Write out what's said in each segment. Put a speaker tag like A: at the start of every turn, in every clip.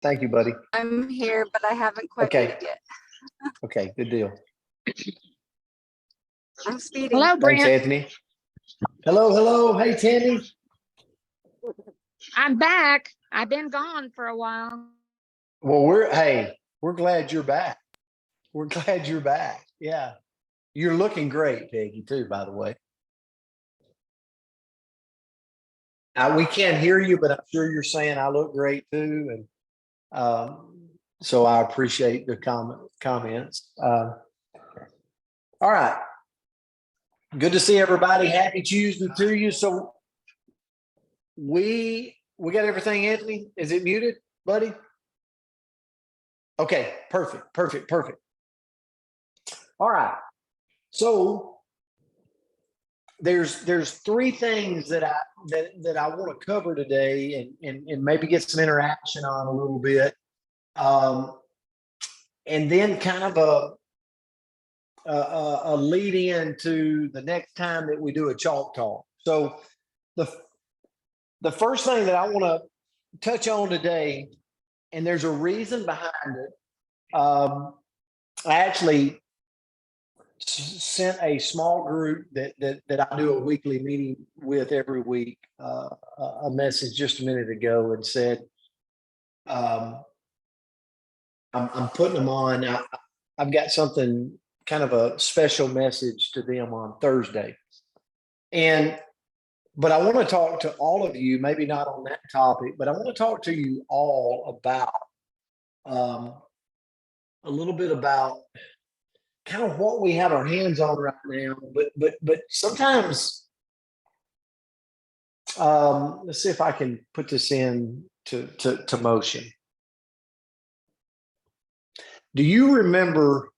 A: Thank you, buddy.
B: I'm here, but I haven't quite
A: Okay.
B: made it yet.
A: Okay, good deal.
B: I'm speeding.
C: Hello,
A: Thanks,
C: Brent.
A: Anthony. Hello. Hey, Tammy.
C: I'm back. I've been gone for a while.
A: Well, we're glad you're back. We're glad you're back. Yeah. You're looking great, Peggy, too, by the way. We can't hear you, but I'm sure you're saying I look great too. And so I appreciate the comments. All right. Good to see everybody. Happy Tuesday to you. So we got everything, Anthony? Is it muted, buddy? Okay, perfect. All right. So there's three things that I want to cover today and maybe get some interaction on a little bit. And then kind of a lead in to the next time that we do a chalk talk. So the first thing that I want to touch on today, and there's a reason behind it. I actually sent a small group that I do a weekly meeting with every week a message just a minute ago and said, I'm putting them on. I've got something kind of a special message to them on Thursday. But I want to talk to all of you, maybe not on that topic, but I want to talk to you all about a little bit about kind of what we have our hands on right now. But sometimes, let's see if I can put this in to motion. Do you remember,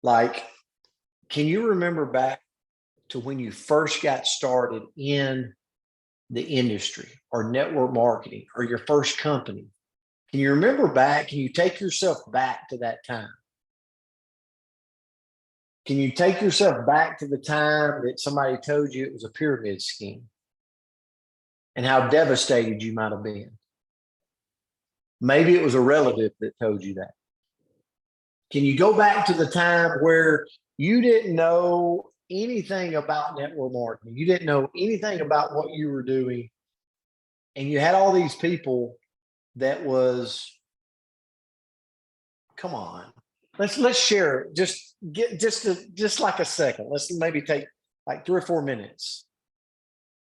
A: can you remember back to when you first got started in the industry or network marketing or your first company? Can you remember back? Can you take yourself back to that time? Can you take yourself back to the time that somebody told you it was a pyramid scheme and how devastated you might have been? Maybe it was a relative that told you that. Can you go back to the time where you didn't know anything about network marketing? You didn't know anything about what you were doing. And you had all these people that was, come on, let's share it. Just like a second. Let's maybe take like 3 or 4 minutes.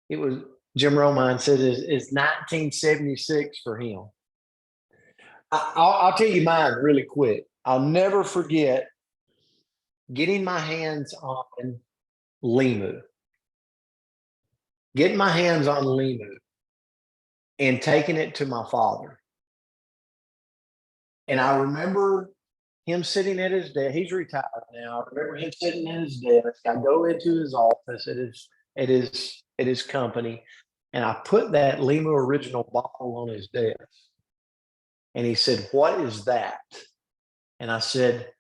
A: It was Jim Romine said it's 1976 for him. I'll tell you mine really quick. I'll never forget getting my hands on Limu. Getting my hands on Limu and taking it to my father. And I remember him sitting at his desk. He's retired now. I remember him sitting at his desk. I go into his office at his company, and I put that Limu original bottle on his desk. And he said, "What is that?" And I said,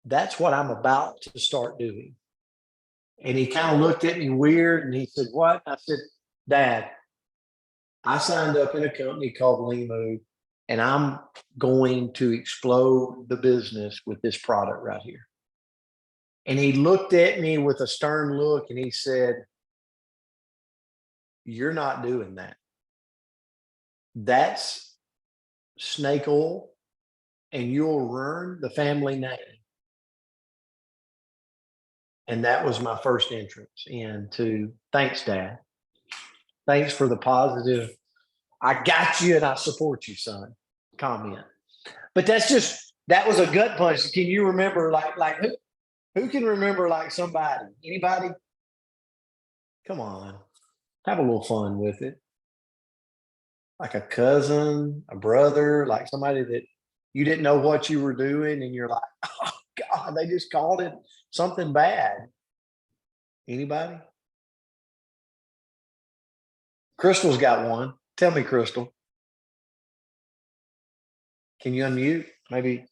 A: "That's what I'm about to start doing." And he kind of looked at me weird and he said, "What?" I said, "Dad, I signed up in a company called Limu, and I'm going to explode the business with this product right here." And he looked at me with a stern look and he said, "You're not doing that. That's snake oil, and you'll ruin the family name." And that was my first entrance into, thanks, Dad. Thanks for the positive, "I got you and I support you, son" comment. But that was a gut punch. Can you remember like who can remember like somebody? Anybody? Come on. Have a little fun with it. Like a cousin, a brother, like somebody that you didn't know what you were doing and you're like, "Oh God, they just called it something bad." Anybody? Crystal's got one. Tell me, Crystal. Can you unmute? Maybe.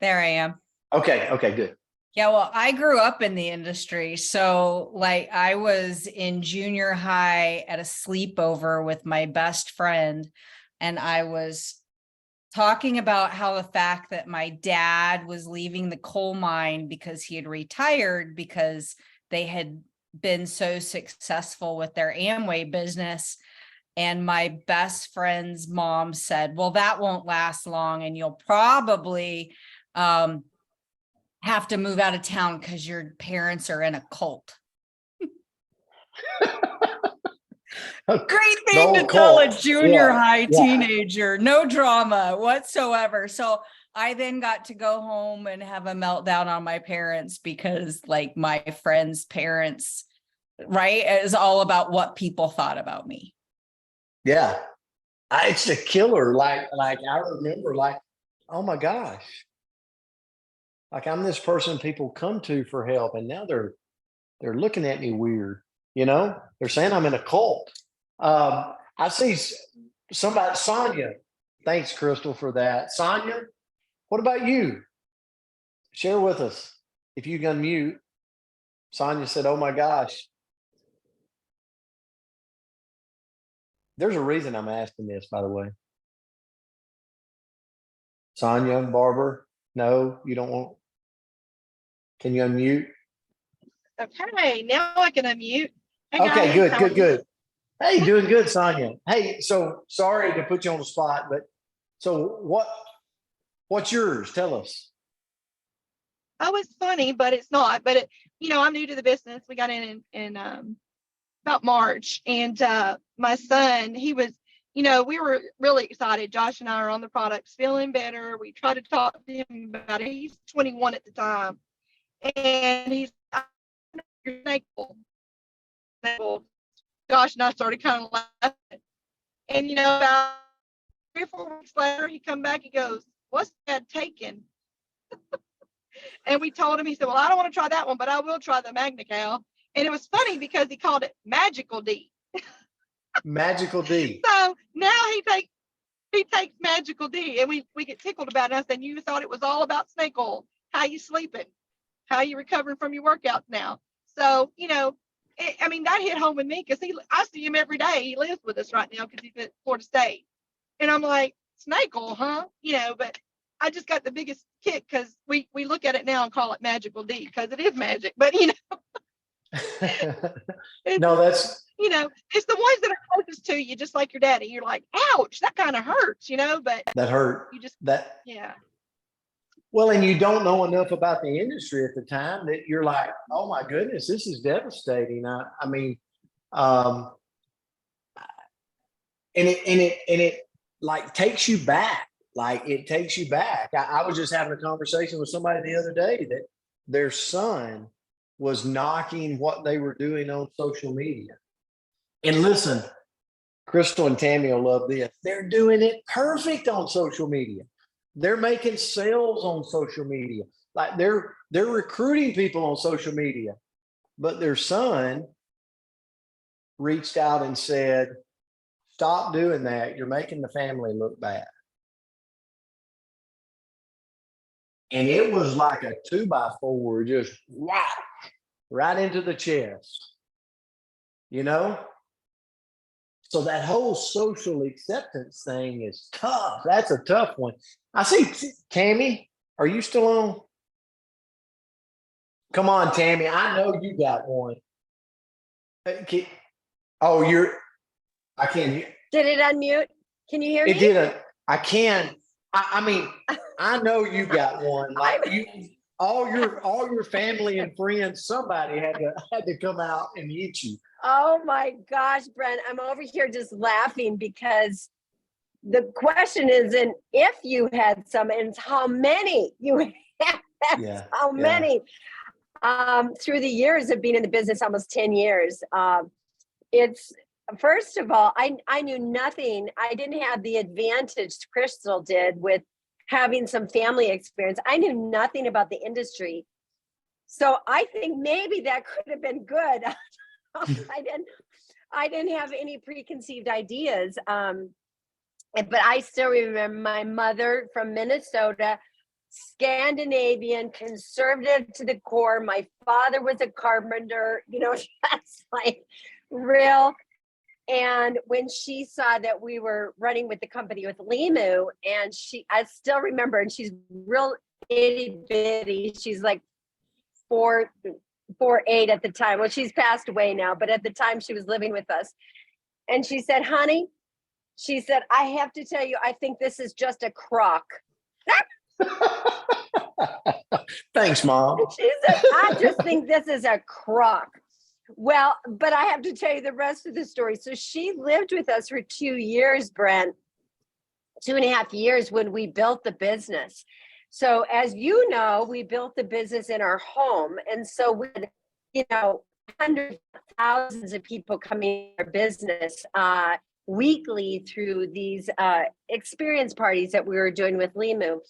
D: There I am.
A: Okay, good.
D: Yeah, well, I grew up in the industry. So like I was in junior high at a sleepover with my best friend and I was talking about how the fact that my dad was leaving the coal mine because he had retired because they had been so successful with their Amway business. And my best friend's mom said, well, that won't last long and you'll probably have to move out of town because your parents are in a cult. Great thing to
A: old
D: tell a
A: cult.
D: junior
A: Yeah,
D: high
A: yeah.
D: teenager, no drama whatsoever. So I then got to go home and have a meltdown on my parents because like my friends' parents, right, is all about what people thought about me.
A: Yeah. It's a killer. Like I remember like, oh my gosh. Like I'm this person people come to for help and now they're looking at me weird, you know? They're saying I'm in a cult. I see somebody, Sonia. Thanks, Crystal, for that. Sonia, what about you? Share with us. If you can unmute. Sonia said, oh my gosh. There's a reason I'm asking this, by the way. Sonia, Barbara, no, you don't want. Can you unmute?
E: Okay, now I can unmute. Hey
A: Okay,
E: guys,
A: good,
E: how
A: good,
E: are you?
A: good. Hey, doing good, Sonia. Hey, so sorry to put you on the spot, but so what's yours? Tell us.
E: Oh, it's funny, but it's not. But I'm new to the business. We got in about March, and my son, he was, we were really excited. Josh and I are on the products, feeling better. We tried to talk to him about it. He's 21 at the time, and he's you're thankful. Josh and I started kind of laughing, and about 3 or 4 weeks later, he come back. He goes, "What's that taking?" And we told him, he said, well, I don't want to try that one, but I will try the MagnaCal. And it was funny because he called it Magical D.
A: Magical D.
E: So now he takes Magical D, and we get tickled about it. I said, you thought it was all about snake oil. How you sleeping? How you recovering from your workouts now? So, that hit home with me because I see him every day. He lives with us right now because he's at Florida State. And I'm like, snake oil, huh? But I just got the biggest kick because we look at it now and call it Magical D because it is magic. But
A: No, that's
E: it's the ones that are closest to you, just like your daddy. You're like, ouch, that kind of hurts, but
A: that hurt.
E: you just
A: That
E: yeah.
A: well, and you don't know enough about the industry at the time that you're like, oh my goodness, this is devastating. I mean, and it like takes you back. Like it takes you back. I was just having a conversation with somebody the other day that their son was knocking what they were doing on social media. And listen, Crystal and Tammy will love this. They're doing it perfect on social media. They're making sales on social media. Like they're recruiting people on social media. But their son reached out and said, stop doing that. You're making the family look bad. And it was like a 2x4, just wow, right into the chest. So that whole social acceptance thing is tough. That's a tough one. I see Tammy. Are you still on? Come on, Tammy. I know you got one. Oh, I can't hear.
F: Did it unmute? Can you hear me?
A: It didn't. I can. I mean, I know you got one. Like all your family and friends, somebody had to come out and eat you.
F: Oh my gosh, Brent, I'm over here just laughing because the question isn't if you had some, it's how many you had.
A: Yeah,
F: how many. Through the years of being in the business, almost 10 years, it's first of all, I knew nothing. I didn't have the advantage Crystal did with having some family experience. I knew nothing about the industry. So I think maybe that could have been good. I didn't have any preconceived ideas. But I still remember my mother from Minnesota, Scandinavian, conservative to the core. My father was a carpenter, that's like real And when she saw that we were running with the company with Limu, and I still remember, and she's real itty bitty. She's like 4'8" at the time. Well, she's passed away now, but at the time she was living with us. And she said, honey, she said, I have to tell you, I think this is just a crock.
A: Thanks, Mom.
F: She said, I just think this is a crock. Well, but I have to tell you the rest of the story. So she lived with us for 2 years, Brent, 2.5 years when we built the business. So as you know, we built the business in our home. And so when, hundreds of thousands of people coming to our business weekly through these experience parties that we were doing with Limu,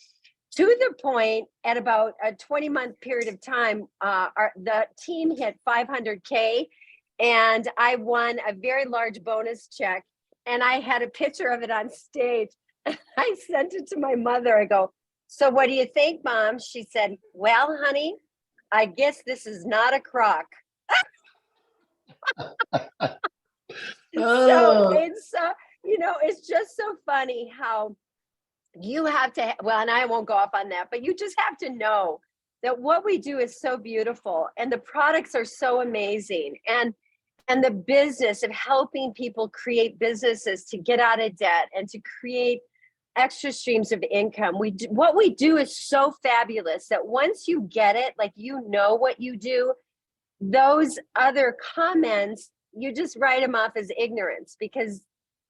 F: to the point at about a 20-month period of time, the team hit 500K, and I won a very large bonus check. And I had a picture of it on stage. I sent it to my mother. I go, so what do you think, Mom? She said, well, honey, I guess this is not a crock. So it's just so funny how you have to, well, and I won't go off on that, but you just have to know that what we do is so beautiful and the products are so amazing. And the business of helping people create businesses to get out of debt and to create extra streams of income. What we do is so fabulous that once you get it, like, what you do, those other comments, you just write them off as ignorance because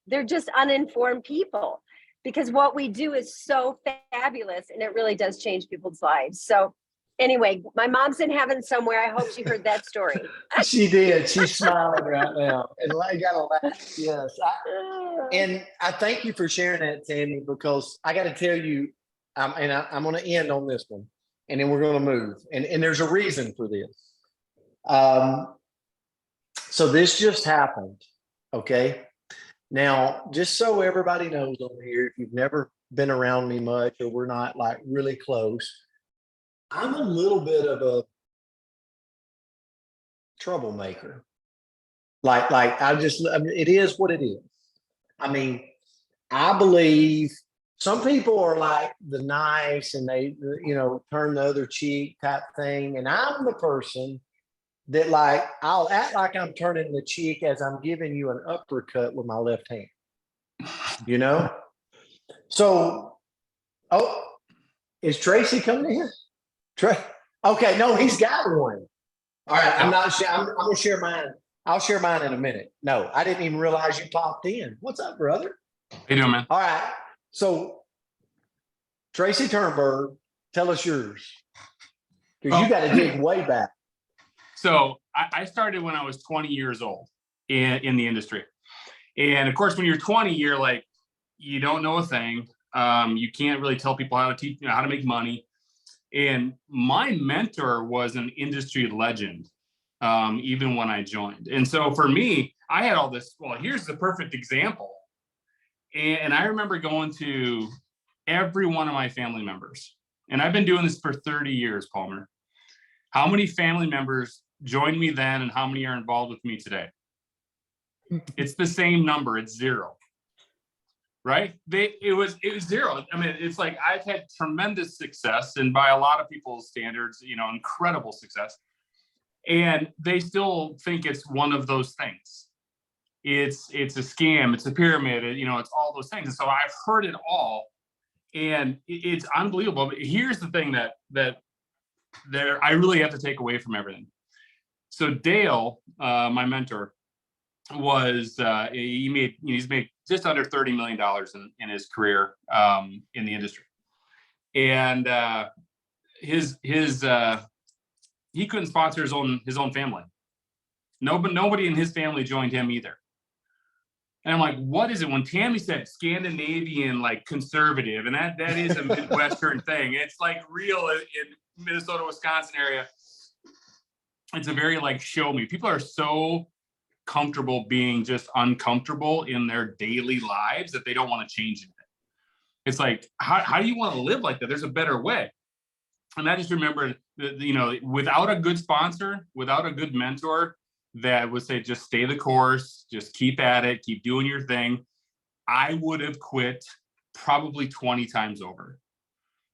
F: they're just uninformed people. Because what we do is so fabulous and it really does change people's lives. So anyway, my mom's in heaven somewhere. I hope she heard that story.
A: She did. She's smiling right now. And I got to laugh. Yes. And I thank you for sharing that, Tammy, because I got to tell you, I'm going to end on this one and then we're going to move. And there's a reason for this. So this just happened. Okay. Now, just so everybody knows over here, if you've never been around me much or we're not like really close, I'm a little bit of a troublemaker. It is what it is. I mean, I believe some people are like the nice and they, turn the other cheek type thing. And I'm the person that I'll act like I'm turning the cheek as I'm giving you an uppercut with my left hand, So, is Tracy coming in? Okay, no, he's got one. All right, I'm not sure. I'm gonna share mine. I'll share mine in a minute. No, I didn't even realize you popped in. What's up, brother?
G: How you doing, man?
A: All right. So, Tracy Turnberg, tell us yours. Because you got to dig way back.
G: So I started when I was 20 years old in the industry. And of course, when you're 20, you're like, you don't know a thing. You can't really tell people how to teach, how to make money. And my mentor was an industry legend, even when I joined. And so for me, I had all this, well, here's the perfect example. And I remember going to every one of my family members. And I've been doing this for 30 years, Palmer. How many family members joined me then and how many are involved with me today? It's the same number. It's 0. Right? It was 0. I mean, it's like I've had tremendous success and by a lot of people's standards, incredible success. And they still think it's one of those things. It's a scam, it's a pyramid, it's all those things. And so I've heard it all and it's unbelievable. But here's the thing that I really have to take away from everything. So Dale, my mentor, he's made just under $30 million in his career in the industry, and he couldn't sponsor his own family. Nobody in his family joined him either. And I'm like, what is it? When Tammy said Scandinavian, like conservative, and that is a Midwestern thing. It's like real in Minnesota, Wisconsin area. It's a very like show me. People are so comfortable being just uncomfortable in their daily lives that they don't want to change anything. It's like, how do you want to live like that? There's a better way. And I just remember that, without a good sponsor, without a good mentor, that would say, just stay the course, just keep at it, keep doing your thing, I would have quit probably 20 times over,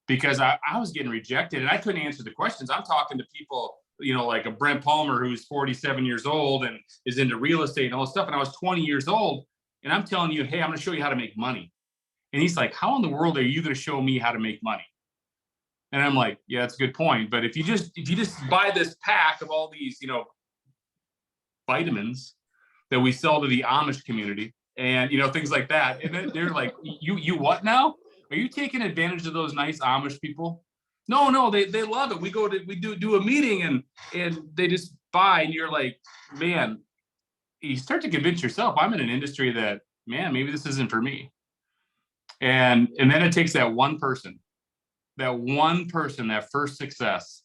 G: because I was getting rejected and I couldn't answer the questions. I'm talking to people, you know, like a Brent Palmer who's 47 years old and is into real estate and all this stuff. And I was 20 years old and I'm telling you, hey, I'm going to show you how to make money. And he's like, how in the world are you going to show me how to make money? And I'm like, yeah, that's a good point. But if you just buy this pack of all these, you know, vitamins that we sell to the Amish community and, you know, things like that. And then they're like, you what now? Are you taking advantage of those nice Amish people? No, they love it. We do a meeting and they just buy, and you're like, man, you start to convince yourself, I'm in an industry that, man, maybe this isn't for me. And then it takes that one person, that first success.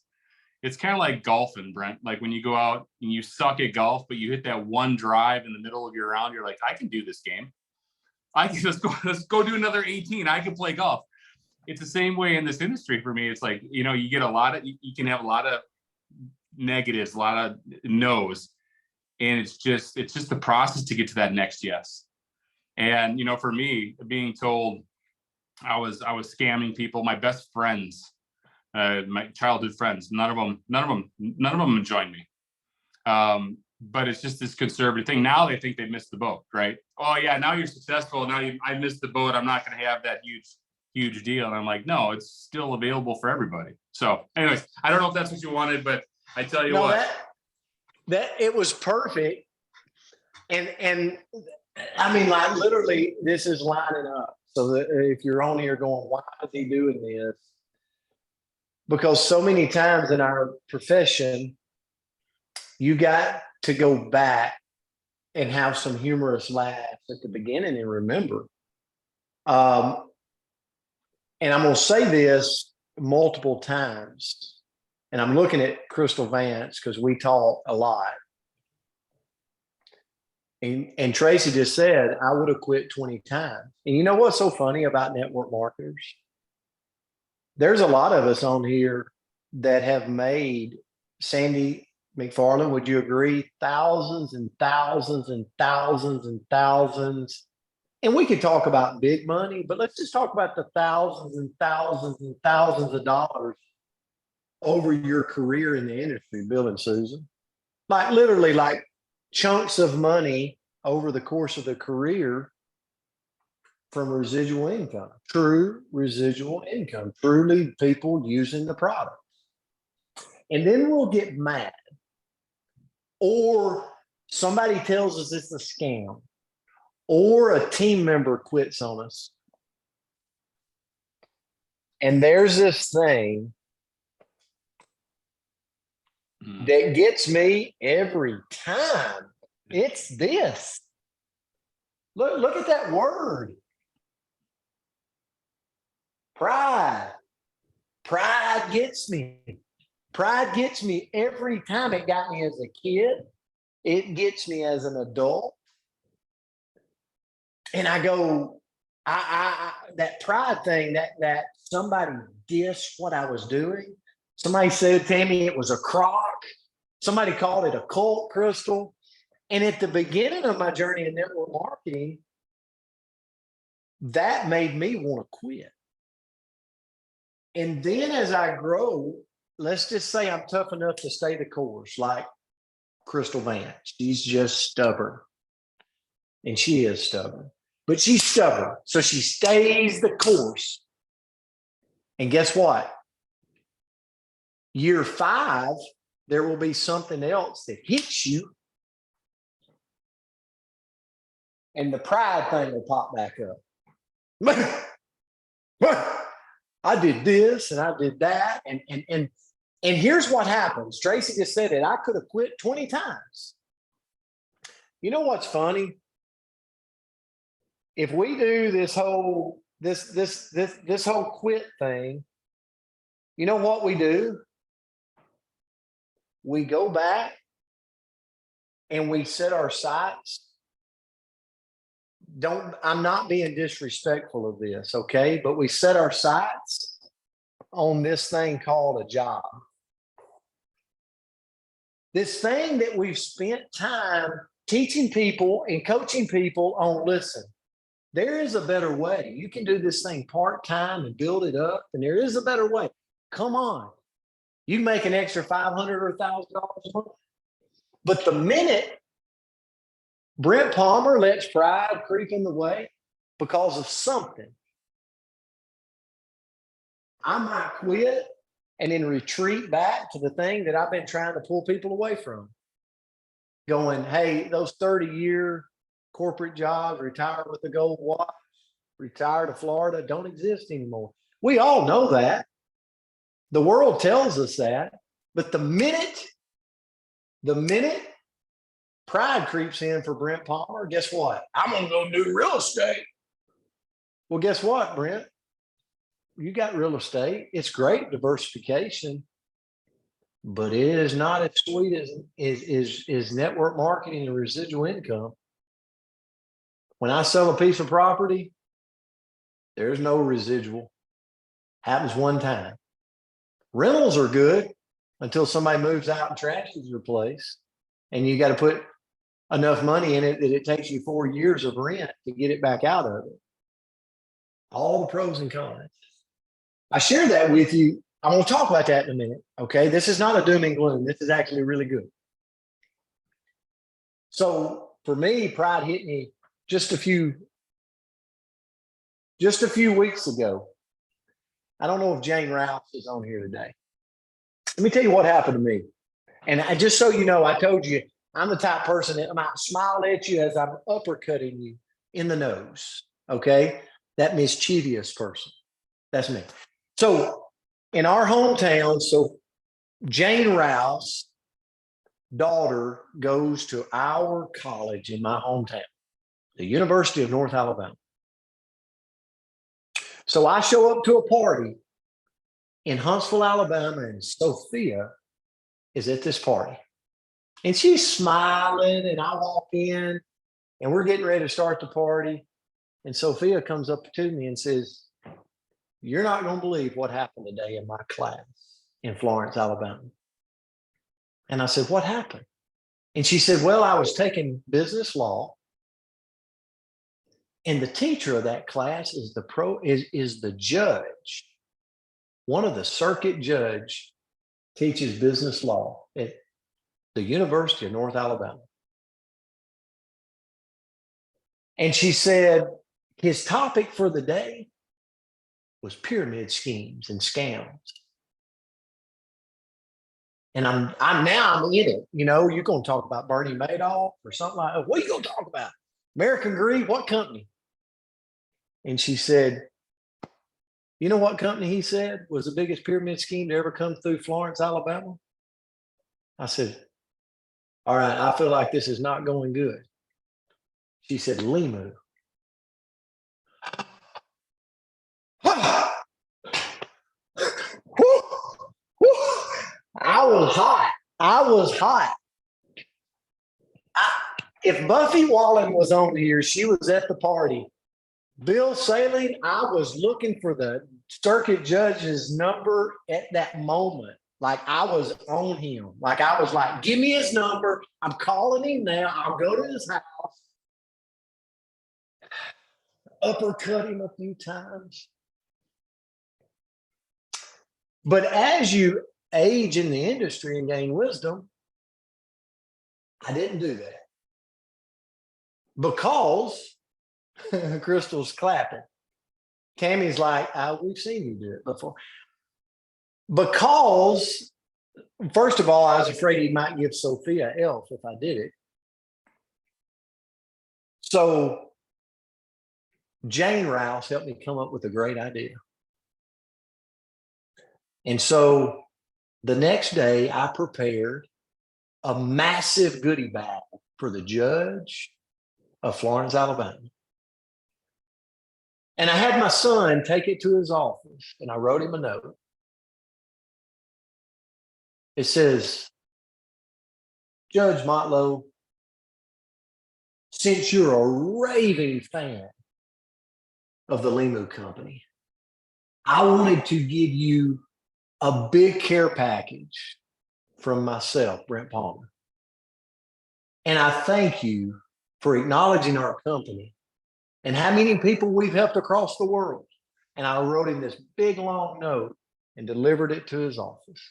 G: It's kind of like golfing, Brent. Like when you go out and you suck at golf, but you hit that one drive in the middle of your round, you're like, I can do this game. I can let's go do another 18. I can play golf. It's the same way in this industry for me. It's like, you know, you get you can have a lot of negatives, a lot of no's. And it's just the process to get to that next yes. And, you know, for me, being told I was scamming people, my best friends, my childhood friends, none of them joined me. But it's just this conservative thing. Now they think they missed the boat, right? Oh yeah, now you're successful. Now I missed the boat. I'm not going to have that huge deal. And I'm like, no, it's still available for everybody. So anyways, I don't know if that's what you wanted, but I tell you what.
A: That it was perfect. And I mean, like literally this is lining up. So that if you're on here going, why is he doing this? Because so many times in our profession, you got to go back and have some humorous laughs at the beginning and remember. And I'm going to say this multiple times, and I'm looking at Crystal Vance because we talk a lot. And Tracy just said, I would have quit 20 times. And you know what's so funny about network marketers? There's a lot of us on here that have made, Sandy McFarland, would you agree? Thousands and thousands and thousands and thousands. And we could talk about big money, but let's just talk about the thousands and thousands and thousands of dollars over your career in the industry, Bill and Susan. Like literally like chunks of money over the course of the career from residual income, true residual income, truly people using the product. And then we'll get mad. Or somebody tells us it's a scam. Or a team member quits on us. And there's this thing that gets me every time. It's this. Look at that word. Pride. Pride gets me. Pride gets me every time. It got me as a kid. It gets me as an adult. And I go, I that pride thing, that somebody dissed what I was doing. Somebody said, Tammy, it was a crock. Somebody called it a cult, Crystal. And at the beginning of my journey in network marketing, that made me want to quit. And then as I grow, let's just say I'm tough enough to stay the course, like Crystal Vance. She's just stubborn. And she is stubborn. But she's stubborn. So she stays the course. And guess what? Year 5, there will be something else that hits you. And the pride thing will pop back up. I did this and I did that. And here's what happens. Tracy just said it. I could have quit 20 times. You know what's funny? If we do this whole this whole quit thing, you know what we do? We go back and we set our sights. I'm not being disrespectful of this, okay? But we set our sights on this thing called a job. This thing that we've spent time teaching people and coaching people on, listen, there is a better way. You can do this thing part-time and build it up, and there is a better way. Come on. You can make an extra $500 or $1,000 a month. But the minute Brent Palmer lets pride creep in the way because of something, I might quit and then retreat back to the thing that I've been trying to pull people away from. Going, hey, those 30-year corporate jobs, retire with a gold watch, retire to Florida, don't exist anymore. We all know that. The world tells us that. But the minute pride creeps in for Brent Palmer, guess what? I'm going to go do real estate. Well, guess what, Brent? You got real estate. It's great diversification, but it is not as sweet as network marketing and residual income. When I sell a piece of property, there's no residual. Happens one time. Rentals are good until somebody moves out and trashes your place, and you got to put enough money in it that it takes you 4 years of rent to get it back out of it. All the pros and cons. I share that with you. I'm going to talk about that in a minute. Okay. This is not a doom and gloom. This is actually really good. So for me, pride hit me just a few weeks ago. I don't know if Jane Rouse is on here today. Let me tell you what happened to me. And just so you know, I told you, I'm the type of person that might smile at you as I'm uppercutting you in the nose. Okay. That mischievous person. That's me. So in our hometown, so Jane Rouse daughter goes to our college in my hometown, the University of North Alabama. So I show up to a party in Huntsville, Alabama, and Sophia is at this party. And she's smiling, and I walk in, and we're getting ready to start the party. And Sophia comes up to me and says, "You're not going to believe what happened today in my class in Florence, Alabama." And I said, "What happened?" And she said, "Well, I was taking business law, and the teacher of that class is the judge. One of the circuit judge teaches business law at the University of North Alabama." And she said his topic for the day was pyramid schemes and scams. And I'm in it. You know, you're going to talk about Bernie Madoff or something like that. What are you going to talk about? American Greed? What company? And she said, "You know what company," he said, "was the biggest pyramid scheme to ever come through Florence, Alabama?" I said, "All right, I feel like this is not going good." She said, "Limu." I was hot. If Buffy Wallen was on here, she was at the party. Bill Saling, I was looking for the circuit judge's number at that moment. Like I was on him. Like I was like, "Give me his number. I'm calling him now. I'll go to his house." Uppercut him a few times. But as you age in the industry and gain wisdom, I didn't do that. Because Crystal's clapping. Tammy's like, "We've seen you do it before." Because, first of all, I was afraid he might give Sophia Elf if I did it. So Jane Rouse helped me come up with a great idea. And so the next day I prepared a massive goodie bag for the judge of Florence, Alabama. And I had my son take it to his office, and I wrote him a note. It says, "Judge Motlow, since you're a raving fan of the Limu Company, I wanted to give you a big care package from myself, Brent Palmer. And I thank you for acknowledging our company and how many people we've helped across the world. And I wrote him this big, long note and delivered it to his office.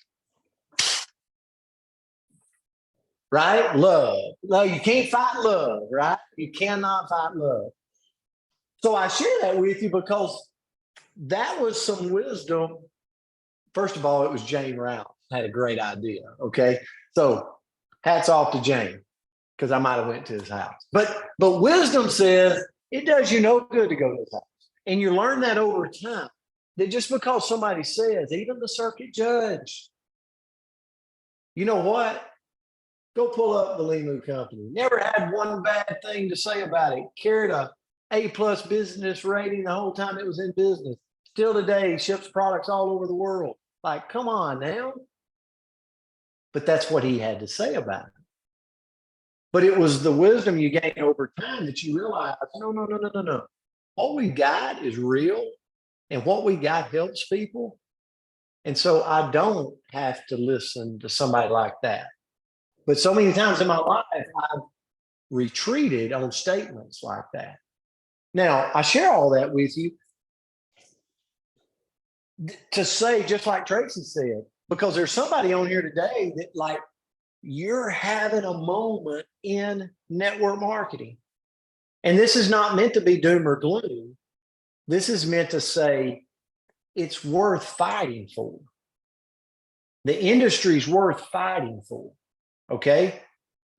A: Right? Love. No, you can't fight love, right? You cannot fight love. So I share that with you because that was some wisdom. First of all, it was Jane Rouse had a great idea. Okay. So hats off to Jane, because I might have went to his house. But wisdom says it does you no good to go to his house. And you learn that over time, that just because somebody says, even the circuit judge, you know what? Go pull up the Limu company. Never had one bad thing to say about it. Carried a A+ business rating the whole time it was in business. Still today ships products all over the world. Like, come on now. But that's what he had to say about it. But it was the wisdom you gain over time that you realize, no. What we got is real, and what we got helps people. And so I don't have to listen to somebody like that. But so many times in my life, I've retreated on statements like that. Now, I share all that with you to say, just like Tracy said, because there's somebody on here today that, like, you're having a moment in network marketing. And this is not meant to be doom or gloom. This is meant to say it's worth fighting for. The industry's worth fighting for. Okay?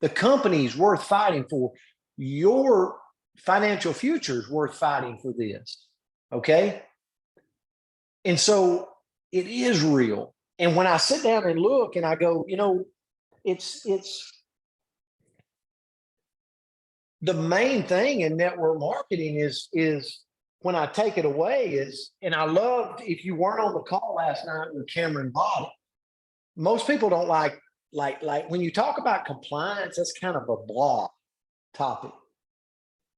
A: The company's worth fighting for. Your financial future is worth fighting for this. Okay? And so it is real. And when I sit down and look and I go, it's the main thing in network marketing is when I take it away is, and I loved, if you weren't on the call last night with Cameron Bott, most people don't like when you talk about compliance, that's kind of a blah topic.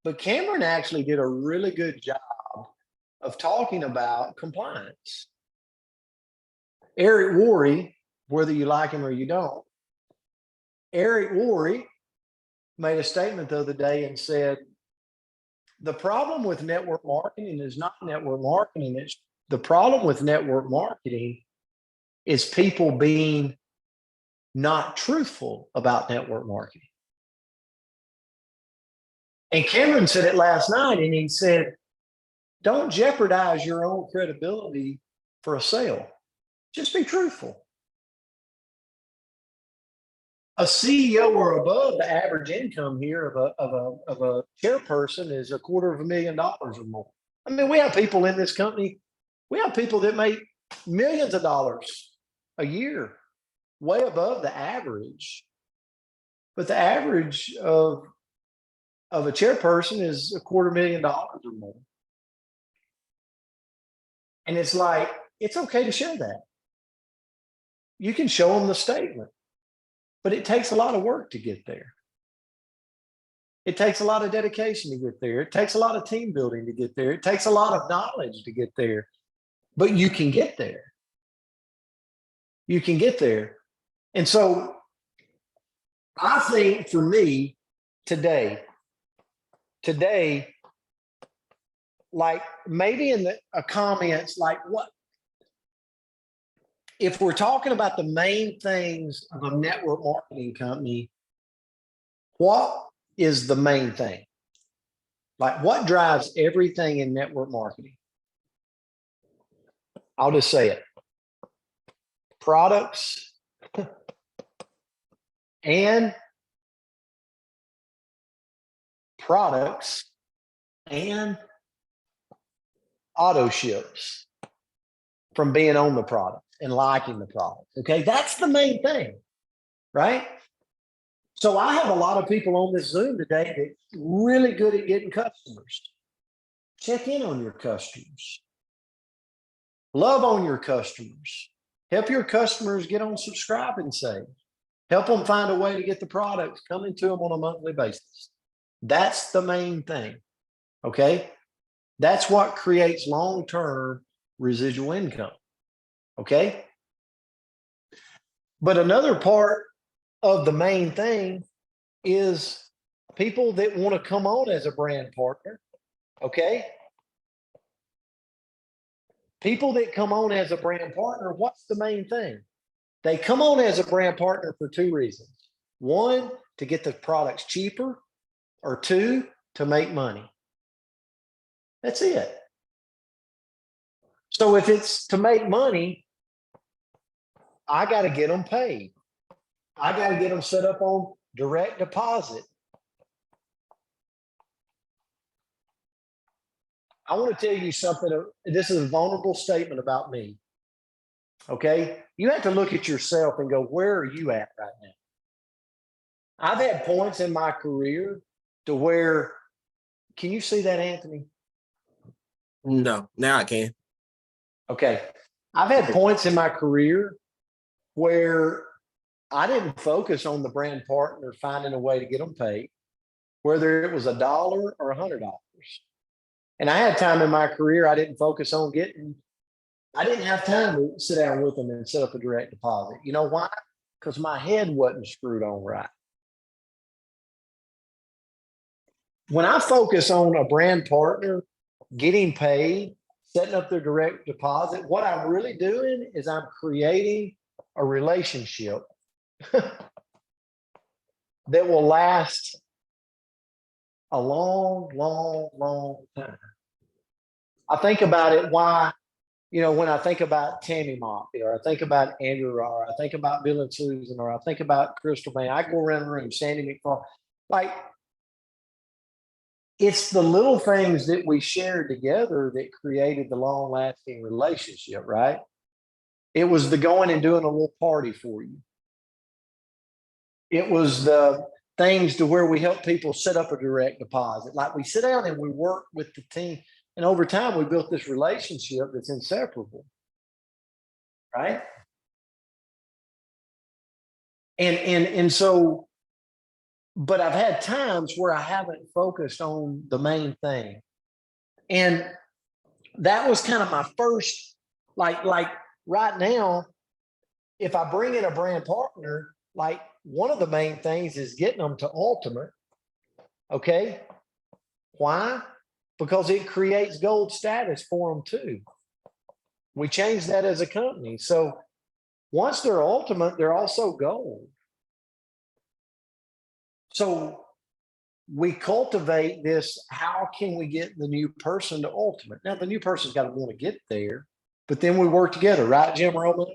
A: But Cameron actually did a really good job of talking about compliance. Eric Worre, whether you like him or you don't, Eric Worre made a statement the other day and said, the problem with network marketing is not network marketing. It's the problem with network marketing is people being not truthful about network marketing. And Cameron said it last night, and he said, don't jeopardize your own credibility for a sale. Just be truthful. A CEO or above the average income here of a chairperson is $250,000 or more. I mean, we have people in this company, we have people that make millions of dollars a year, way above the average. But the average of a chairperson is $250,000 or more. And it's like, it's okay to share that. You can show them the statement. But it takes a lot of work to get there. It takes a lot of dedication to get there. It takes a lot of team building to get there. It takes a lot of knowledge to get there. But you can get there. You can get there. And so I think for me today, like maybe in the comments, like what, if we're talking about the main things of a network marketing company, what is the main thing? Like what drives everything in network marketing? I'll just say it. Products and auto ships from being on the product and liking the product. Okay, that's the main thing, right? So I have a lot of people on this Zoom today that's really good at getting customers. Check in on your customers. Love on your customers. Help your customers get on Subscribe and Save. Help them find a way to get the products coming to them on a monthly basis. That's the main thing, okay? That's what creates long-term residual income. Okay. But another part of the main thing is people that want to come on as a brand partner. Okay. People that come on as a brand partner, what's the main thing? They come on as a brand partner for two reasons. One, to get the products cheaper, or two, to make money. That's it. So if it's to make money, I got to get them paid. I got to get them set up on direct deposit. I want to tell you something. This is a vulnerable statement about me. Okay. You have to look at yourself and go, where are you at right now? I've had points in my career to where, can you see that, Anthony?
H: No, now I can.
A: Okay. I've had points in my career where I didn't focus on the brand partner finding a way to get them paid, whether it was $1 or $100. And I had time in my career I didn't focus on I didn't have time to sit down with them and set up a direct deposit. You know why? Because my head wasn't screwed on right. When I focus on a brand partner getting paid, setting up their direct deposit, what I'm really doing is I'm creating a relationship that will last a long, long, long time. I think about it why, when I think about Tammy Mock, or I think about Andrew Raw, I think about Bill and Susan, or I think about Crystal May, I go around the room, Sandy McFarland, like, it's the little things that we shared together that created the long lasting relationship, right? It was the going and doing a little party for you. It was the things to where we help people set up a direct deposit. Like we sit down and we work with the team. And over time, we built this relationship that's inseparable, right? And so, but I've had times where I haven't focused on the main thing. And that was kind of my first, like right now, if I bring in a brand partner, like one of the main things is getting them to Ultimate. Okay. Why? Because it creates gold status for them too. We changed that as a company. So once they're Ultimate, they're also gold. So we cultivate this. How can we get the new person to Ultimate? Now, the new person's got to want to get there, but then we work together, right? Jim Roma,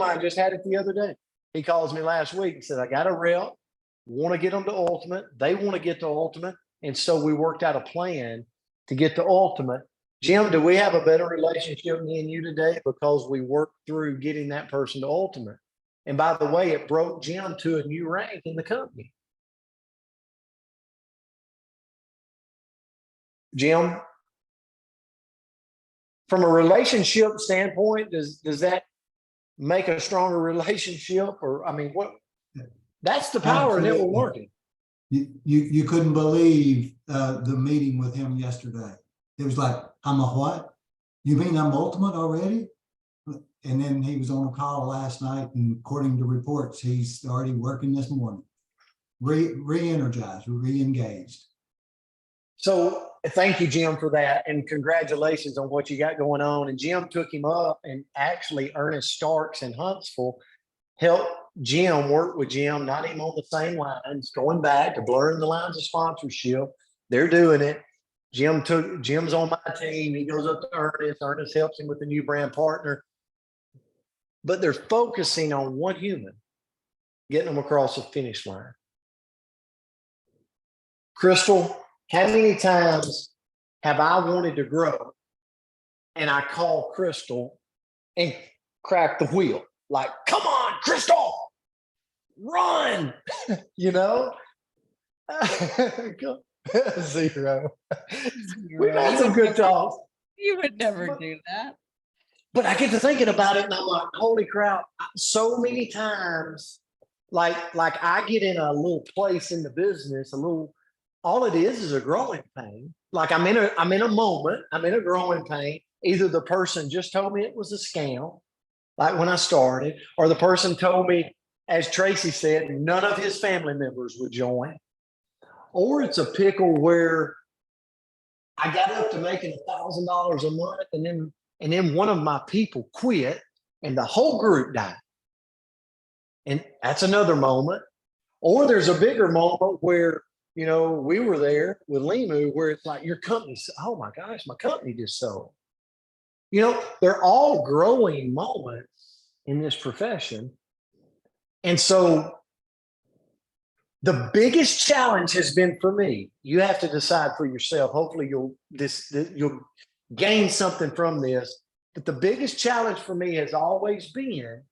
A: I just had it the other day. He calls me last week and said, I got a rep, want to get them to Ultimate. They want to get to Ultimate. And so we worked out a plan to get to Ultimate. Jim, do we have a better relationship, me and you today, because we worked through getting that person to Ultimate? And by the way, it broke Jim to a new rank in the company. Jim, from a relationship standpoint, does that make a stronger relationship? Or, I mean, what? That's the power that we're working.
I: You couldn't believe the meeting with him yesterday. It was like, I'm a what? You mean I'm Ultimate already? And then he was on a call last night, and according to reports, he's already working this morning. Re-energized, re-engaged.
A: So thank you, Jim, for that. And congratulations on what you got going on. And Jim took him up, and actually Ernest Starks in Huntsville helped Jim work with Jim, not even on the same lines, going back to blurring the lines of sponsorship. They're doing it. Jim's on my team. He goes up to Ernest. Ernest helps him with the new brand partner. But they're focusing on one human, getting them across the finish line. Crystal, how many times have I wanted to grow and I call Crystal and crack the wheel? Like, come on, Crystal, run, Zero. We've had some good talks.
D: You would never do that.
A: But I get to thinking about it and I'm like, holy crap, so many times, like I get in a little place in the business, all it is a growing pain. Like I'm in a moment, I'm in a growing pain. Either the person just told me it was a scam, like when I started, or the person told me as Tracy said, none of his family members would join. Or it's a pickle where I got up to making $1,000 a month and then one of my people quit and the whole group died. And that's another moment. Or there's a bigger moment where, you know, we were there with Limu where it's like your company's, oh my gosh, my company just sold. You know, they're all growing moments in this profession. And so the biggest challenge has been for me, you have to decide for yourself. Hopefully you'll gain something from this. But the biggest challenge for me has always been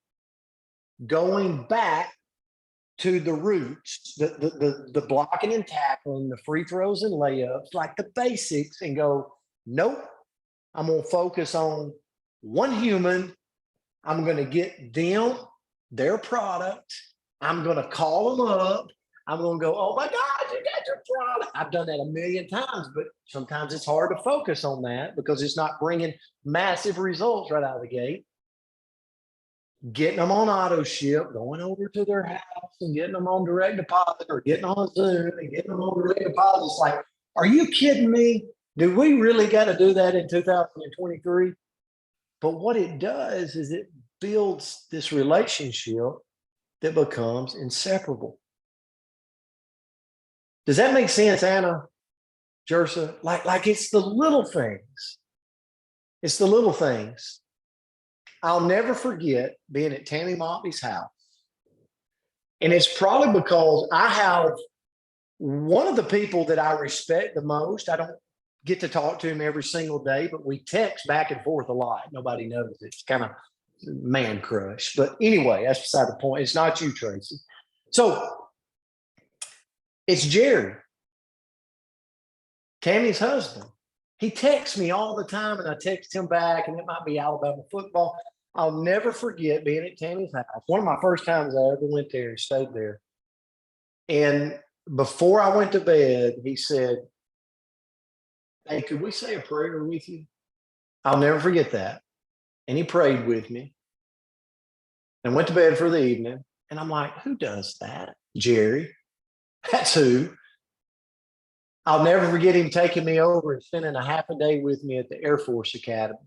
A: going back to the roots, the blocking and tackling, the free throws and layups, like the basics, and go, nope, I'm going to focus on one human. I'm going to get them, their product. I'm going to call them up. I'm going to go, oh my God, you got your product. I've done that a million times, but sometimes it's hard to focus on that because it's not bringing massive results right out of the gate. Getting them on auto ship, going over to their house and getting them on direct deposit or getting on Zoom and getting them on direct deposit. It's like, are you kidding me? Do we really got to do that in 2023? But what it does is it builds this relationship that becomes inseparable. Does that make sense, Anna, Jersa? Like it's the little things. It's the little things. I'll never forget being at Tammy Motley's house. And it's probably because I have one of the people that I respect the most. I don't get to talk to him every single day, but we text back and forth a lot. Nobody knows it. It's kind of man crush. But anyway, that's beside the point. It's not you, Tracy. So it's Jerry, Tammy's husband. He texts me all the time and I text him back, and it might be Alabama football. I'll never forget being at Tammy's house. One of my first times I ever went there and stayed there. And before I went to bed, he said, hey, could we say a prayer with you? I'll never forget that. And he prayed with me and went to bed for the evening. And I'm like, who does that? Jerry. That's who. I'll never forget him taking me over and spending a half a day with me at the Air Force Academy,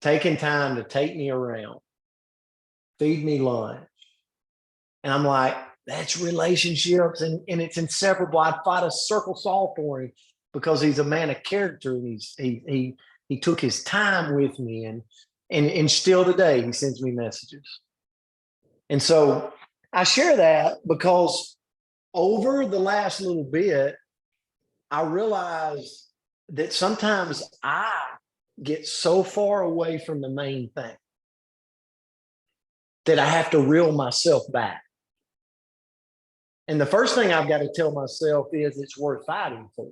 A: taking time to take me around, feed me lunch. And I'm like, that's relationships, and it's inseparable. I'd fight a circle saw for him because he's a man of character, and he took his time with me, and still today he sends me messages. And so I share that because over the last little bit, I realized that sometimes I get so far away from the main thing that I have to reel myself back. And the first thing I've got to tell myself is it's worth fighting for.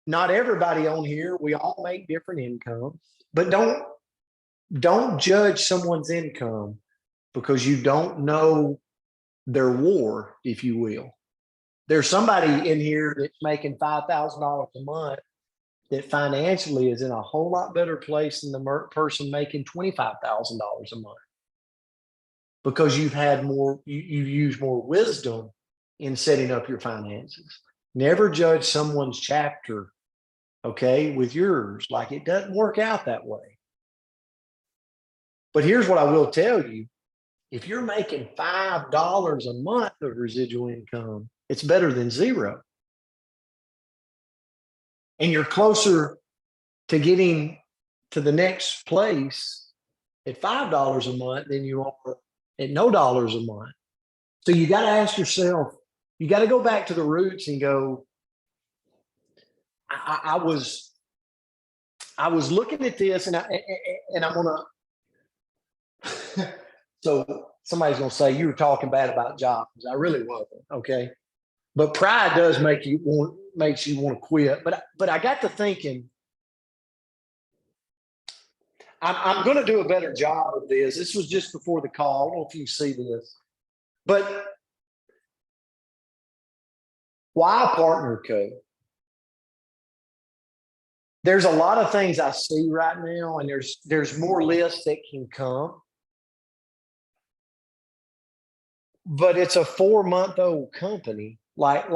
A: Not everybody on here, we all make different incomes, but don't judge someone's income because you don't know their war, if you will. There's somebody in here that's making $5,000 a month that financially is in a whole lot better place than the person making $25,000 a month, because you've had more, you've used more wisdom in setting up your finances. Never judge someone's chapter, okay, with yours. Like, it doesn't work out that way. But here's what I will tell you. If you're making $5 a month of residual income, it's better than zero. And you're closer to getting to the next place at $5 a month than you are at no dollars a month. So you got to ask yourself, you got to go back to the roots and go, I was looking at this, and I'm gonna so somebody's gonna say you were talking bad about jobs. I really wasn't, okay? But pride does makes you want to quit. But I got to thinking, I'm going to do a better job of this. This was just before the call. I don't know if you see this, but why Partner Code? There's a lot of things I see right now, and there's more lists that can come. but it's a 4-month-old company. Like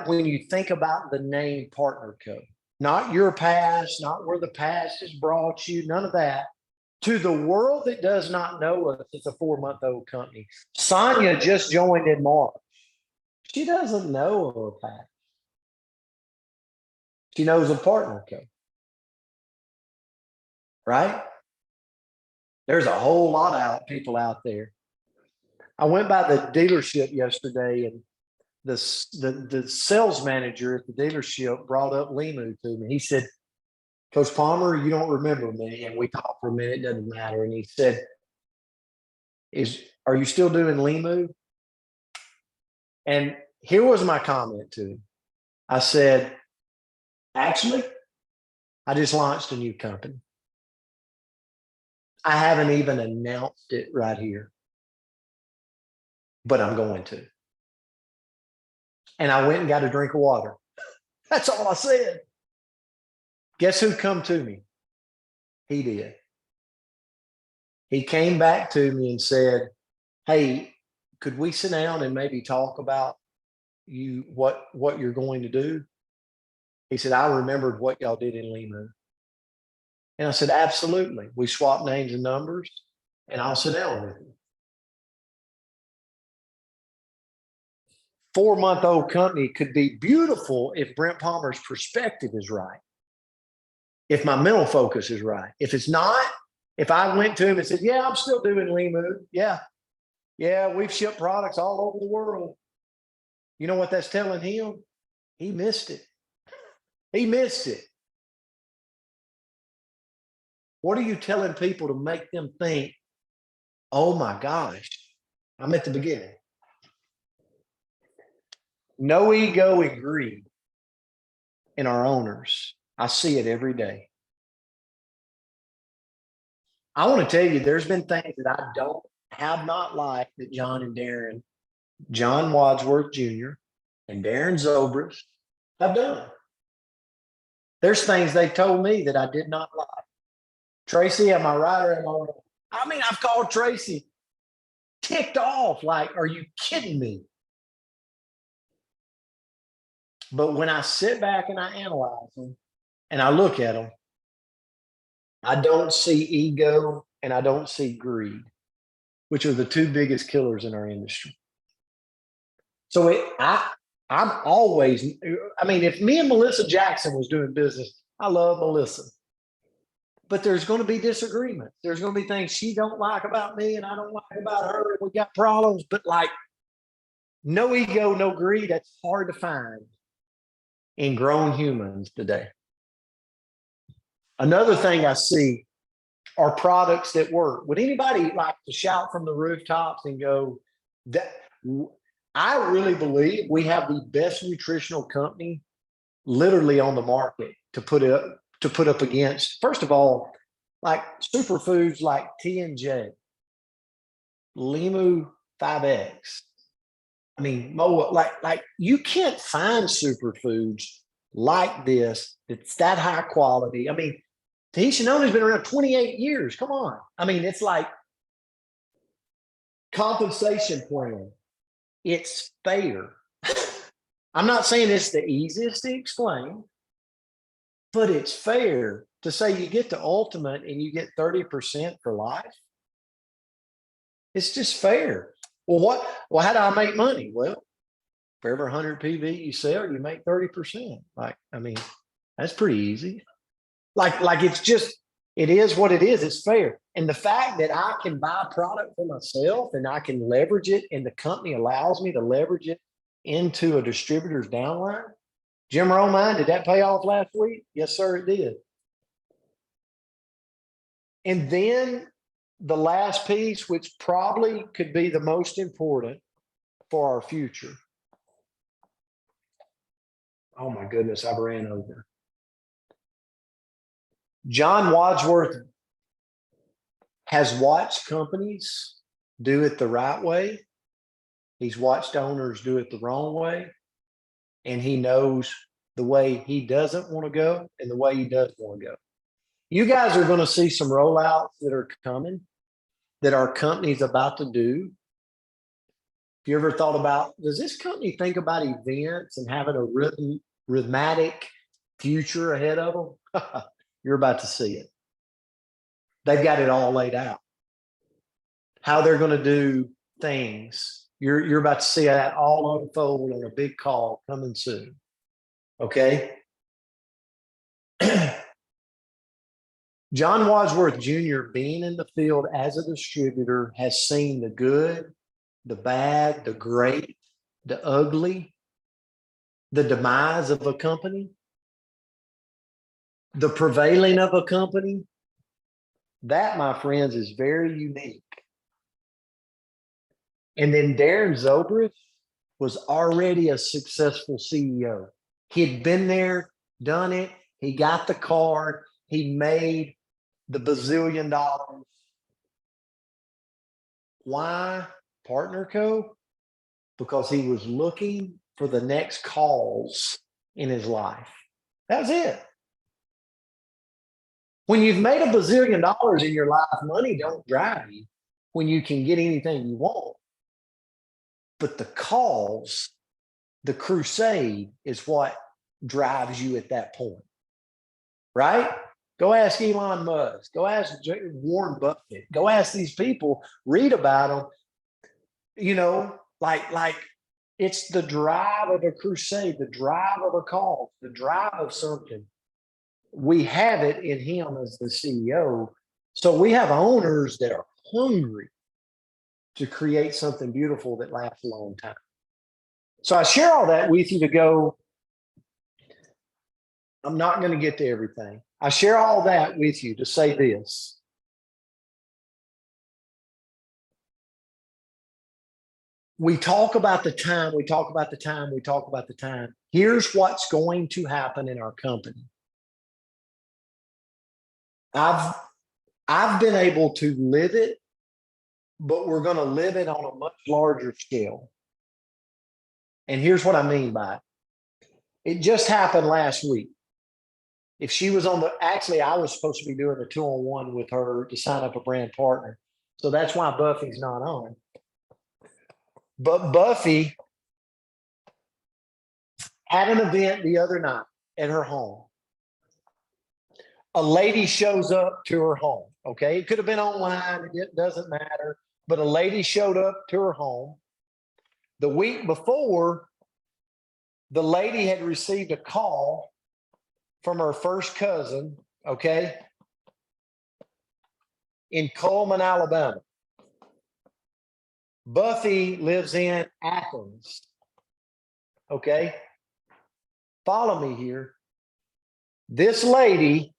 A: when you think about the name Partner Co., not your past, not where the past has brought you, none of that. To the world that does not know us, it's a 4-month-old company. Sonia just joined in March. She doesn't know her past. She knows a Partner Co. Right? There's a whole lot of people out there. I went by the dealership yesterday, and the sales manager at the dealership brought up Limu to me. He said, Coach Palmer, you don't remember me. And we talked for a minute, it doesn't matter. And he said, are you still doing Limu? And here was my comment to him. I said, actually, I just launched a new company. I haven't even announced it right here, but I'm going to. And I went and got a drink of water. That's all I said. Guess who come to me? He did. He came back to me and said, hey, could we sit down and maybe talk about what you're going to do? He said, I remembered what y'all did in Limu. And I said, absolutely. We swapped names and numbers, and I'll sit down with you. 4-month-old company could be beautiful if Brent Palmer's perspective is right. If my mental focus is right. If it's not, if I went to him and said, yeah, I'm still doing Limu. Yeah, we've shipped products all over the world. You know what that's telling him? He missed it. He missed it. What are you telling people to make them think, oh my gosh, I'm at the beginning? No ego and greed in our owners. I see it every day. I want to tell you, there's been things that I have not liked that John and Darren, John Wadsworth Jr. and Darren Zobrist have done. There's things they've told me that I did not like. Tracy, am I right or am I wrong? I mean, I've called Tracy ticked off. Like, are you kidding me? But when I sit back and I analyze them and I look at them, I don't see ego and I don't see greed, which are the two biggest killers in our industry. So I'm always, I mean, if me and Melissa Jackson was doing business, I love Melissa. But there's going to be disagreements. There's going to be things she don't like about me and I don't like about her. And we got problems, but like no ego, no greed. That's hard to find in grown humans today. Another thing I see are products that work. Would anybody like to shout from the rooftops and go, that I really believe we have the best nutritional company literally on the market to put up against, first of all, like superfoods like T&J, Limu 5X. I mean, like you can't find superfoods like this. It's that high quality. I mean, Tahitian Only has been around 28 years. Come on. I mean, it's like compensation plan. It's fair. I'm not saying it's the easiest to explain, but it's fair to say you get the ultimate and you get 30% for life. It's just fair. Well, how do I make money? Well, for every 100 PV you sell, you make 30%. Like, I mean, that's pretty easy. Like it's just, it is what it is. It's fair. And the fact that I can buy product for myself and I can leverage it and the company allows me to leverage it into a distributor's downline. Jim Romine, did that pay off last week? Yes, sir, it did. And then the last piece, which probably could be the most important for our future. Oh my goodness, I've ran over. John Wadsworth has watched companies do it the right way. He's watched owners do it the wrong way. And he knows the way he doesn't want to go and the way he does want to go. You guys are going to see some rollouts that are coming that our company's about to do you ever thought about, does this company think about events and having a rhythmic future ahead of them? You're about to see it. They've got it all laid out. How they're going to do things. You're about to see that all unfold on a big call coming soon. Okay. John Wadsworth Jr., being in the field as a distributor, has seen the good, the bad, the great, the ugly, the demise of a company, the prevailing of a company. That, my friends, is very unique. And then Darren Zobrist was already a successful CEO. He'd been there, done it. He got the card. He made the bazillion dollars. Why Partner Co? Because he was looking for the next cause in his life. That's it. When you've made a bazillion dollars in your life, money don't drive you when you can get anything you want. But the cause, the crusade, is what drives you at that point. Right? Go ask Elon Musk. Go ask Warren Buffett. Go ask these people. Read about them. You know, like it's the drive of a crusade, the drive of a cause, the drive of something. We have it in him as the CEO. So we have owners that are hungry to create something beautiful that lasts a long time. So I share all that with you to go, I'm not going to get to everything. I share all that with you to say this. We talk about the time, we talk about the time, we talk about the time. Here's what's going to happen in our company. I've been able to live it, but we're going to live it on a much larger scale. And here's what I mean by it. It just happened last week. If she was on actually, I was supposed to be doing a 2-on-1 with her to sign up a brand partner. So that's why Buffy's not on. But Buffy had an event the other night at her home. A lady shows up to her home. Okay. It could have been online. It doesn't matter. But a lady showed up to her home. The week before, the lady had received a call from her first cousin, okay, in Coleman, Alabama. Buffy lives in Athens, okay? Follow me here. This lady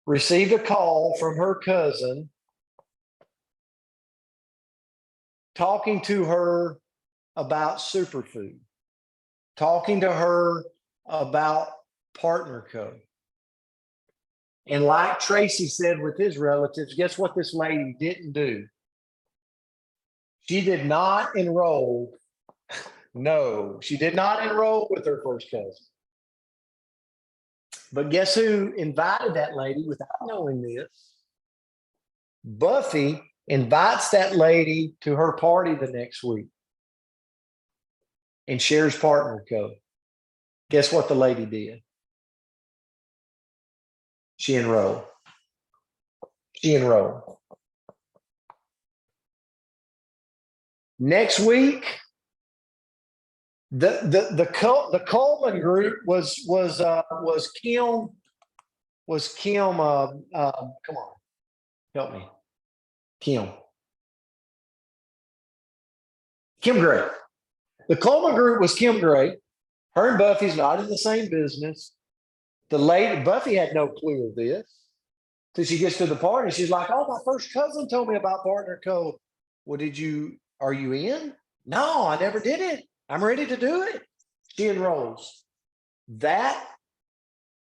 A: received a call from her cousin talking to her about superfood, talking to her about Partner Co. And like Tracy said with his relatives, guess what this lady didn't do? She did not enroll. No, she did not enroll with her first cousin. But guess who invited that lady without knowing this? Buffy invites that lady to her party the next week and shares Partner Co. Guess what the lady did? She enrolled. She enrolled. Next week, the Coleman group was Kim. Come on, help me. Kim Gray. The Coleman group was Kim Gray. Her and Buffy's not in the same business. The lady, Buffy had no clue of this. So she gets to the party. She's like, oh, my first cousin told me about Partner Co. Well, are you in? No, I never did it. I'm ready to do it. She enrolls. That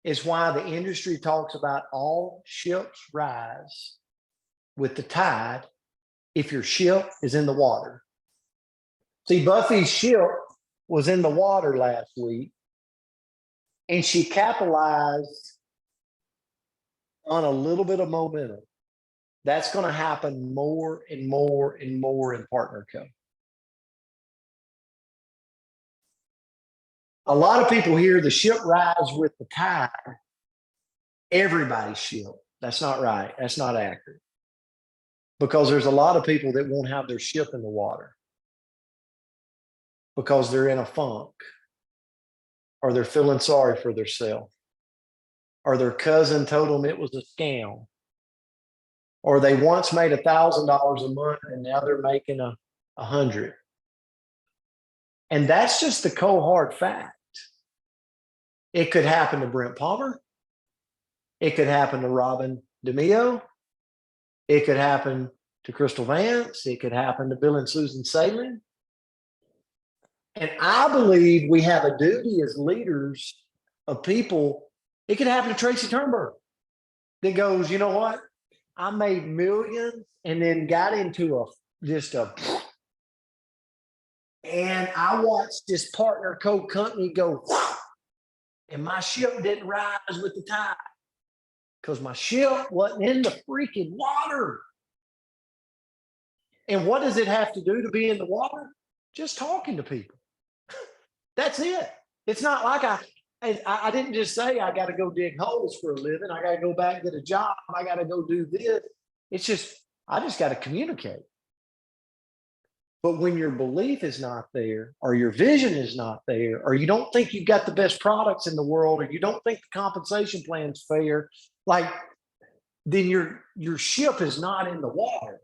A: is why the industry talks about all ships rise with the tide if your ship is in the water. See, Buffy's ship was in the water last week, and she capitalized on a little bit of momentum. That's going to happen more and more and more in Partner Co. A lot of people hear the ship rise with the tide. Everybody's ship. That's not right. That's not accurate. Because there's a lot of people that won't have their ship in the water because they're in a funk, or they're feeling sorry for themselves, or their cousin told them it was a scam, or they once made $1,000 a month and now they're making 100. And that's just the cold hard fact. It could happen to Brent Palmer. It could happen to Robin DeMeo. It could happen to Crystal Vance. It could happen to Bill and Susan Salem. And I believe we have a duty as leaders of people. It could happen to Tracy Turnberg that goes, you know what? I made millions and then got into and I watched this partner code company go, and my ship didn't rise with the tide because my ship wasn't in the freaking water. And what does it have to do to be in the water? Just talking to people. That's it. It's not like I didn't just say I got to go dig holes for a living. I got to go back and get a job. I got to go do this. It's just, I just got to communicate. But when your belief is not there, or your vision is not there, or you don't think you've got the best products in the world, or you don't think the compensation plan's fair, like, then your ship is not in the water.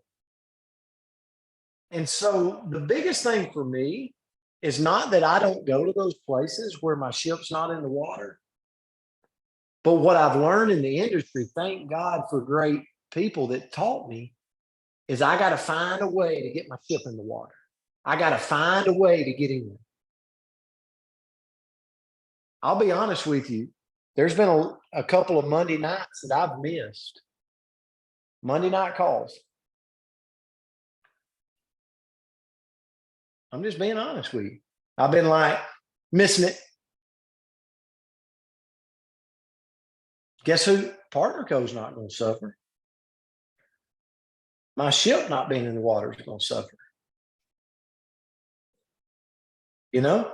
A: And so the biggest thing for me is not that I don't go to those places where my ship's not in the water. But what I've learned in the industry, thank God for great people that taught me, is I got to find a way to get my ship in the water. I got to find a way to get in. I'll be honest with you. There's been a couple of Monday nights that I've missed. Monday night calls. I'm just being honest with you. I've been like missing it. Guess who? Partner Co's not going to suffer. My ship not being in the water is going to suffer. You know,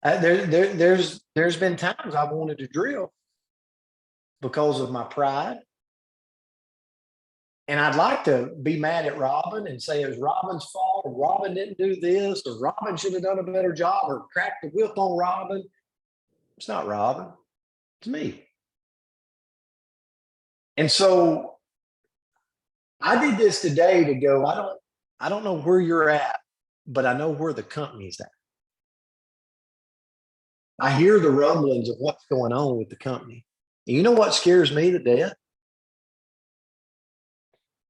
A: there's been times I wanted to drill because of my pride. And I'd like to be mad at Robin and say it was Robin's fault, or Robin didn't do this, or Robin should have done a better job, or cracked the whip on Robin. It's not Robin, it's me. And so I did this today to go, I don't know where you're at, but I know where the company's at. I hear the rumblings of what's going on with the company. And you know what scares me to death?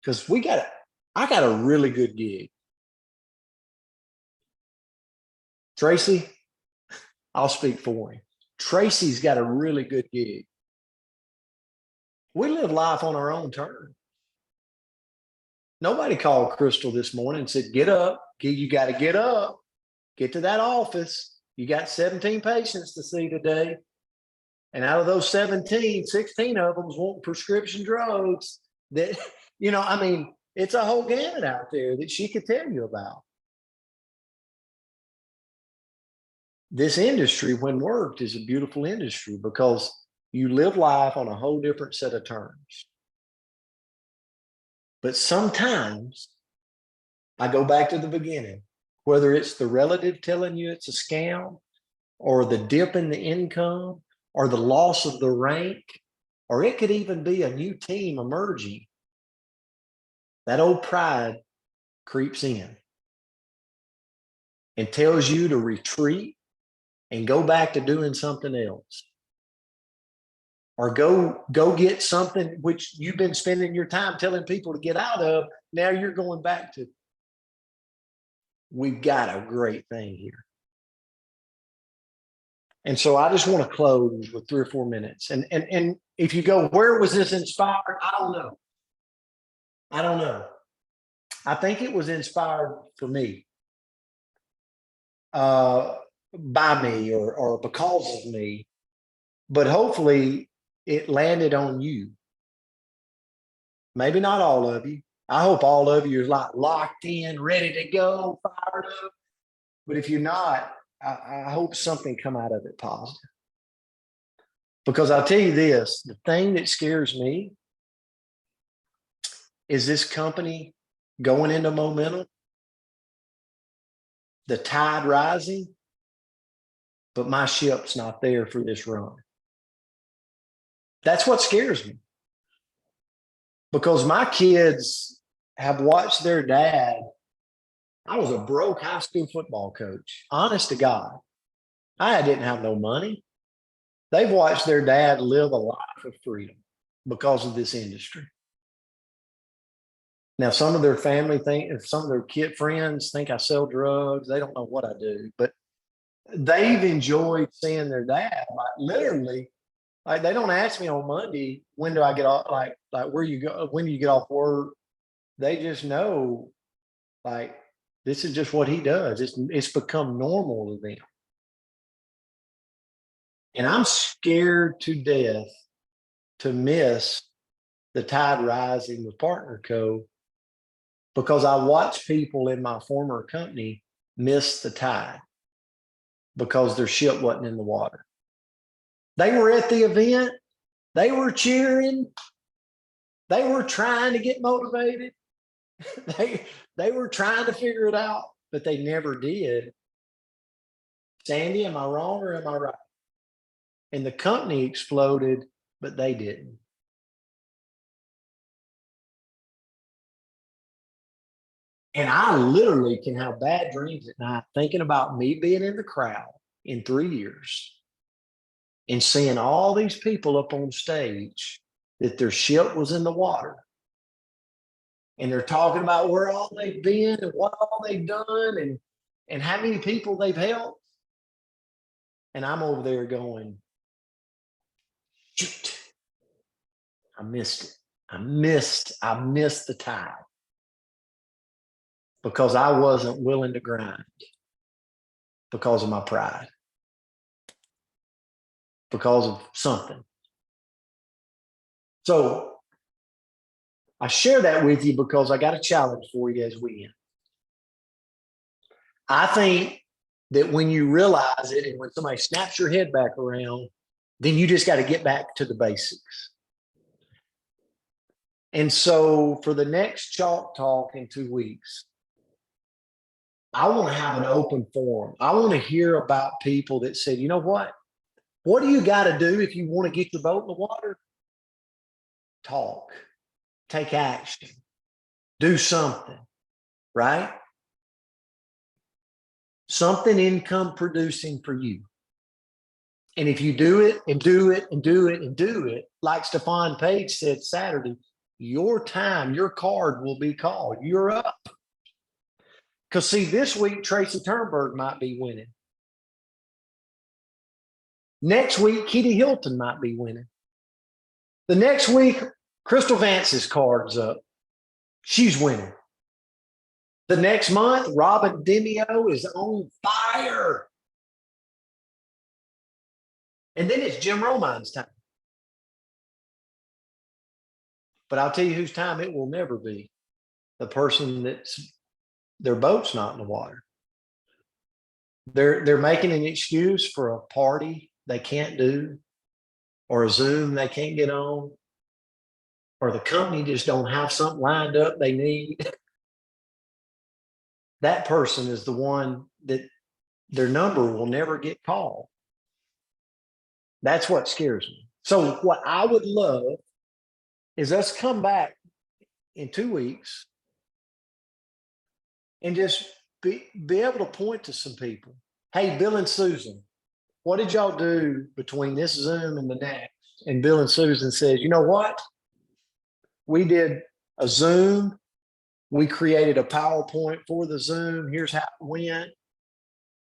A: Because I got a really good gig. Tracy, I'll speak for him. Tracy's got a really good gig. We live life on our own terms. Nobody called Crystal this morning and said, get up, you got to get up, get to that office. You got 17 patients to see today. And out of those 17, 16 of them want prescription drugs that, you know, I mean, it's a whole gamut out there that she could tell you about. This industry, when worked, is a beautiful industry because you live life on a whole different set of terms. But sometimes I go back to the beginning, whether it's the relative telling you it's a scam, or the dip in the income, or the loss of the rank, or it could even be a new team emerging. That old pride creeps in and tells you to retreat and go back to doing something else. Or go get something which you've been spending your time telling people to get out of. Now you're going back to. We've got a great thing here. And so I just want to close with 3 or 4 minutes. And if you go, where was this inspired? I don't know. I think it was inspired for me, by me or because of me, but hopefully it landed on you. Maybe not all of you. I hope all of you are like locked in, ready to go, fired up. But if you're not, I hope something come out of it positive. Because I'll tell you this, the thing that scares me is this company going into momentum, the tide rising, but my ship's not there for this run. That's what scares me. Because my kids have watched their dad. I was a broke high school football coach, honest to God. I didn't have no money. They've watched their dad live a life of freedom because of this industry. Now, some of their family think, if some of their kid friends think I sell drugs, they don't know what I do, but they've enjoyed seeing their dad, like literally, like they don't ask me on Monday, when do I get off, like where you go, when do you get off work? They just know, like, this is just what he does. It's become normal to them. And I'm scared to death to miss the tide rising with Partner Co. because I watched people in my former company miss the tide because their ship wasn't in the water. They were at the event. They were cheering. They were trying to get motivated. They were trying to figure it out, but they never did. Sandy, am I wrong or am I right? And the company exploded, but they didn't. And I literally can have bad dreams at night thinking about me being in the crowd in 3 years and seeing all these people up on stage that their ship was in the water. And they're talking about where all they've been and what all they've done and how many people they've helped. And I'm over there going, shoot, I missed it. I missed the tide because I wasn't willing to grind because of my pride, because of something. So I share that with you because I got a challenge for you as we end. I think that when you realize it and when somebody snaps your head back around, then you just got to get back to the basics. And so for the next Chalk Talk in 2 weeks, I want to have an open forum. I want to hear about people that said, you know what? What do you got to do if you want to get your boat in the water? Talk, take action, do something, right? Something income producing for you. And if you do it and do it and do it and do it, like Stefan Page said Saturday, your time, your card will be called. You're up. Because see, this week, Tracy Turnberg might be winning. Next week, Kitty Hilton might be winning. The next week, Crystal Vance's card's up. She's winning. The next month, Robin Demio is on fire. And then it's Jim Romine's time. But I'll tell you whose time it will never be. The person that's their boat's not in the water. They're making an excuse for a party they can't do, or a Zoom they can't get on, or the company just don't have something lined up they need. That person is the one that their number will never get called. That's what scares me. So what I would love is us come back in 2 weeks and just be able to point to some people. Hey, Bill and Susan, what did y'all do between this Zoom and the next? And Bill and Susan says, you know what? We did a Zoom. We created a PowerPoint for the Zoom. Here's how it went.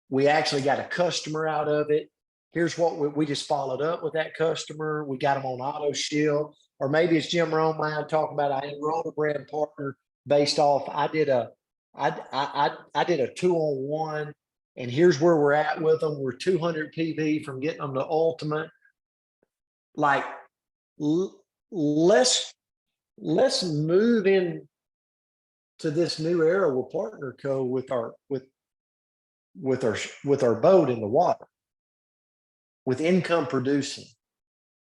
A: We actually got a customer out of it. Here's what we just followed up with that customer. We got them on Auto Shield. Or maybe it's Jim Romine talking about I enrolled a brand partner based off, I did a 2-on-1, and here's where we're at with them. We're 200 PV from getting them to ultimate. Like, let's move in to this new era with Partner Co. with with our boat in the water, with income producing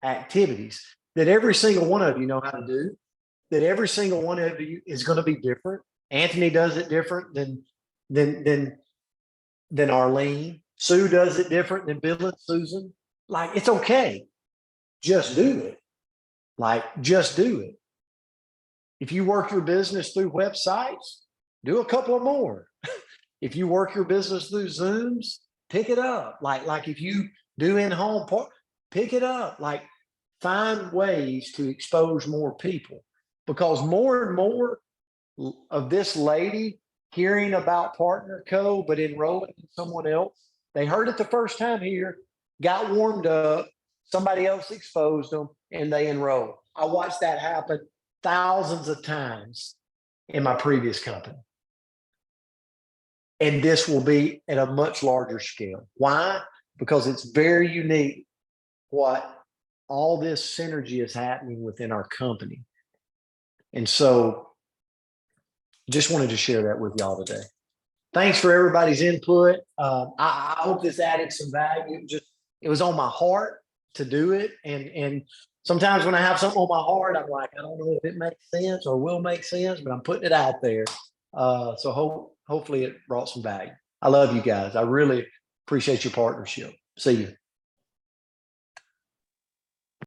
A: activities that every single one of you know how to do, that every single one of you is going to be different. Anthony does it different than Arlene. Sue does it different than Bill and Susan. Like, it's okay. Just do it. Like, just do it. If you work your business through websites, do a couple of more. If you work your business through Zooms, pick it up. Like if you do in-home part, pick it up. Like, find ways to expose more people, because more and more of this lady hearing about Partner Co, but enrolling in someone else, they heard it the first time here, got warmed up, somebody else exposed them, and they enrolled. I watched that happen thousands of times in my previous company. And this will be at a much larger scale. Why? Because it's very unique what all this synergy is happening within our company. And so just wanted to share that with y'all today. Thanks for everybody's input. I hope this added some value. It was on my heart to do it. And sometimes when I have something on my heart, I'm like, I don't know if it makes sense or will make sense, but I'm putting it out there. So hopefully it brought some value. I love you guys. I really appreciate your partnership. See you.